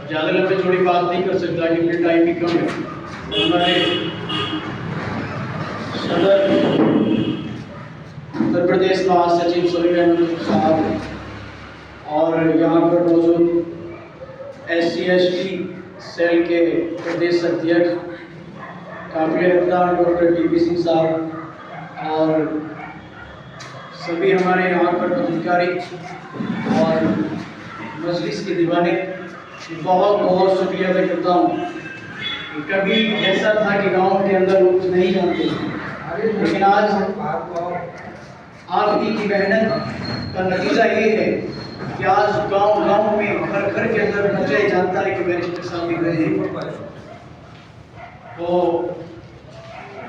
ज़्यादा लंबी चौड़ी बात नहीं कर सकता क्योंकि टाइम भी कम है। हमारे सदर उत्तर प्रदेश महासचिव समीर अहमद साहब और यहाँ पर मौजूद SC/ST सेल के प्रदेश अध्यक्ष काबिल एहतराम डॉक्टर DP सिंह साहब और सभी हमारे यहाँ पर अधिकारी और मजलिस के दीवाने, बहुत बहुत शुक्रिया अदा करता हूँ। कभी ऐसा था कि गांव के अंदर लोग नहीं जानते, लेकिन आज आप ही की मेहनत का नतीजा ये है कि आज गांव में घर घर के अंदर बच्चा ही जानता है कि बैरिस्टर साहब भी गए हैं। तो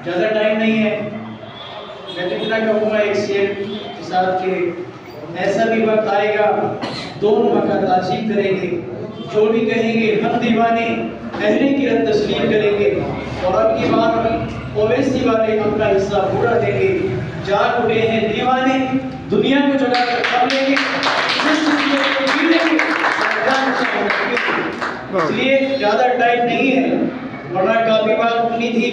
ज़्यादा टाइम नहीं है, मैं तो इतना कहूँगा एक शेर के साथ कि ऐसा भी वक्त आएगा दोनों मका ताजीब करेंगे, जो भी कहेंगे हम दीवाने अहले की रत तस्लीम करेंगे और अब की बार ओवैसी वाले अपना हिस्सा पूरा देंगे। जाग उठे हैं दीवाने, दुनिया को जगा कर खा लेंगे, इसलिए ज़्यादा टाइम नहीं है, वरना काफ़ी बात होनी थी।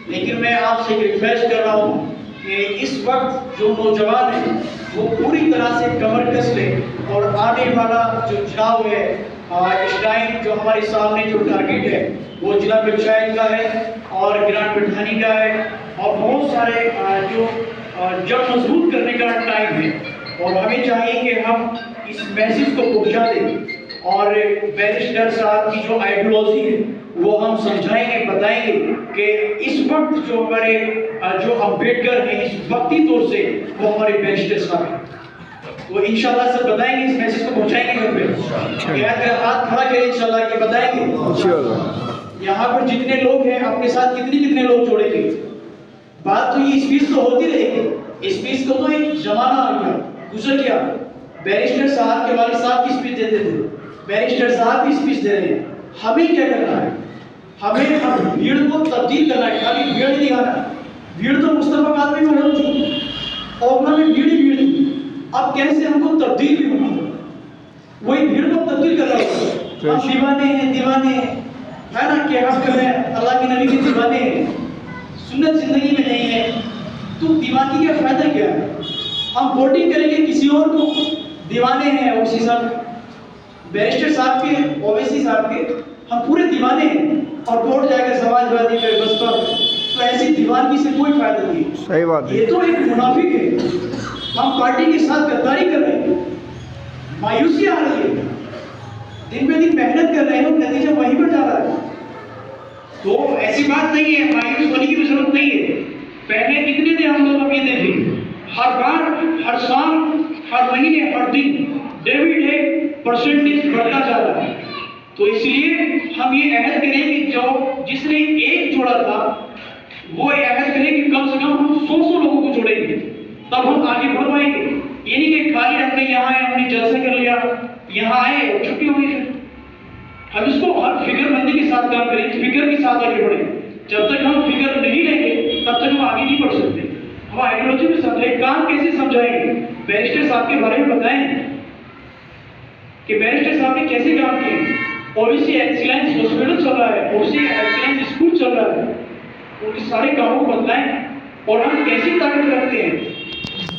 लेकिन मैं आपसे रिक्वेस्ट कर रहा हूँ कि इस वक्त जो नौजवान है वो पूरी तरह से कमर कस ले और आने वाला जो चुनाव है, इस टाइम जो हमारे सामने जो टारगेट है वो जिला पंचायत का है और ग्राम प्रधानी का है और बहुत सारे जो जब मजबूत करने का टाइम है और हमें चाहिए कि हम इस मैसेज को पहुंचा दें और बैरिस्टर साहब की जो आइडियोलॉजी है वो हम समझाएंगे, बताएंगे कि इस वक्त जो हमारे जो अम्बेडकर हैं इस वक्ती तौर से वो हमारे बैरिस्टर साहब हैं। तो इंशाल्लाह सब बताएंगे, इस मैसेज को पहुंचाएंगे घर पे, अगर हाथ खड़ा करें इंशाल्लाह के बताएंगे। यहाँ पर जितने लोग हैं अपने साथ कितने लोग जोड़ेंगे। बात तो ये स्पीच तो होती रहेगी, स्पीच को तो एक जमाना आ गया, गुजर गया। बैरिस्टर साहब के वालिद साहब की स्पीच देते थे, बैरिस्टर साहब भी स्पीच दे रहे हैं। हमें क्या करना है, हमें भीड़ को तब्दील करना है, खाली भीड़ नहीं दिखाना। भीड़ तो मुस्तफा कादरी में थी और उन्होंने भीड़ थी, अब कैसे हमको तब्दील भी होना होगा, वही भीड़ को तब्दील करना होगा। हम दीवाने हैं है ना, कि हम जो है अल्लाह के नबी के दीवाने हैं, सुन्नत जिंदगी में नहीं है, तो दीवानगी का फायदा क्या है। हम वोटिंग करेंगे किसी और को, दीवाने हैं उसी साहब, बैरिस्टर साहब के, ओवैसी साहब के, हम पूरे दीवाने हैं और वोट जाएगा समाजवादी पे, बसपा पे, तो ऐसी दीवानगी से कोई फायदा नहीं। सही बात है, ये तो एक मुनाफिक है। हम पार्टी के साथ गद्दारी कर रहे हैं, मायूसी आ रही है, दिन पे दिन मेहनत कर रहे हैं, नतीजा वहीं पर जा रहा है। तो ऐसी बात नहीं है, मायूस होने की भी जरूरत नहीं है। पहले कितने थे हम लोग उम्मीदें थी, हर बार, हर साल, हर महीने, हर दिन डेबिट है, परसेंटेज बढ़ता जा रहा है। तो इसलिए हम ये अहद करें कि जो जिसने एक जोड़ा था वो अहद करें कि कम से कम हम 100 लोगों को जोड़ेंगे, तब हम आगे बढ़ पाएंगे। ये नहीं कि खाली हमने यहाँ आए, हमने जलसा कर लिया, यहाँ आए और छुट्टी हो गई। हम इसको हर फिक्रमंदी के साथ काम करें, फिक्र के साथ आगे बढ़ें। जब तक हम फिक्र नहीं लेंगे तब तक हम आगे नहीं बढ़ सकते। हम आइडियोलॉजी में समझें, काम कैसे समझाएंगे, बैरिस्टर साहब के बारे में बताएं कि बैरिस्टर साहब ने कैसे काम किए। ओबीसी एक्सीलेंस हॉस्पिटल चल रहा है, ओबीसी एक्सीलेंस स्कूल चल रहा है, उनके सारे कामों को बताएं और हम कैसी ताकत रखते हैं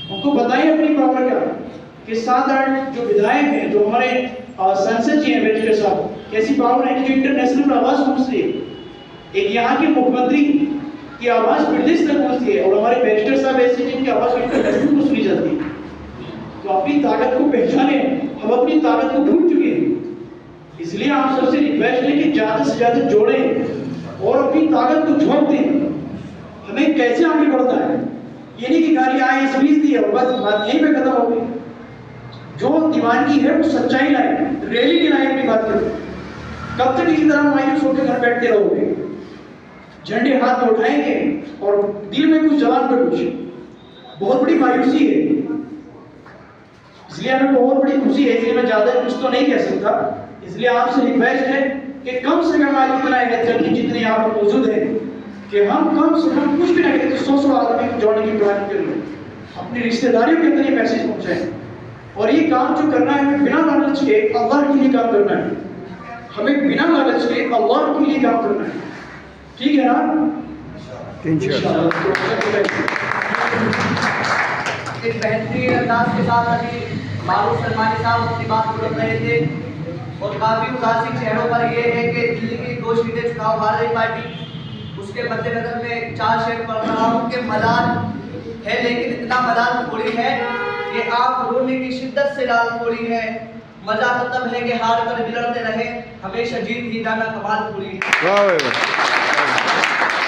उनको बताएं अपनी पावर का। कि 7-8 जो विधायक हैं, जो हमारे संसद जी हैं बैरिस्टर साहब, कैसी पावर है कि इंटरनेशनल आवाज पहुंचती है। एक यहाँ के मुख्यमंत्री की आवाज प्रदेश तक पहुंचती है और हमारे बैरिस्टर साहब ऐसे जिनकी आवाज इंटरनेशनल को सुनी जाती है। तो अपनी ताकत को पहचाने, हम अपनी ताकत को भूल चुके हैं। इसलिए आप सबसे रिक्वेस्ट है कि ज्यादा से ज्यादा जोड़ें और अपनी ताकत को झोंक दें। हमें कैसे आगे बढ़ना है, ये नहीं कि खाली आए स्पीच दी और बस बात यहीं पे खत्म हो गई। जो दीवानगी है वो सच्चाई लाए, रियलिटी लाए अपनी बात करो। कब तक इसी तरह मायूस होकर घर बैठते रहोगे। झंडे हाथ में उठाएंगे और दिल में कुछ जवान पे कुछ, बहुत बड़ी मायूसी है। इसलिए हमें बहुत बड़ी खुशी है, इसलिए मैं ज्यादा कुछ तो नहीं कह सकता। इसलिए आपसे रिक्वेस्ट है कि कम से कम आज इतना है जितने यहाँ पर मौजूद है कि हम कम से कम कुछ भी ना करें तो 100 आदमी को जोड़ने की प्लान करें, अपनी रिश्तेदारियों के अंदर ये मैसेज पहुंचाएं। और ये काम जो करना है बिना लालच के अल्लाह के लिए काम करना है। हमें बिना लालच के अल्लाह के लिए काम करना है, ठीक है ना? इंशाअल्लाह। इस बेहतरीन अंदाज के साथ अभी मारूफ सलमानी साहब अपनी बात को रख रहे थे और काफ़ी उदासी चेहरों पर यह है कि दिल्ली की 2 सीटें चुनाव हार रही पार्टी, उसके मद्देनजर में 4 शेर पढ़ रहा हूँ कि मलाल है, लेकिन इतना मलाल थोड़ी है कि आप रोने की शिद्दत से लाल थोड़ी है। मजा तो तब है कि हार कर बिलड़ते रहे, हमेशा जीत ही जाना कमाल थोड़ी है।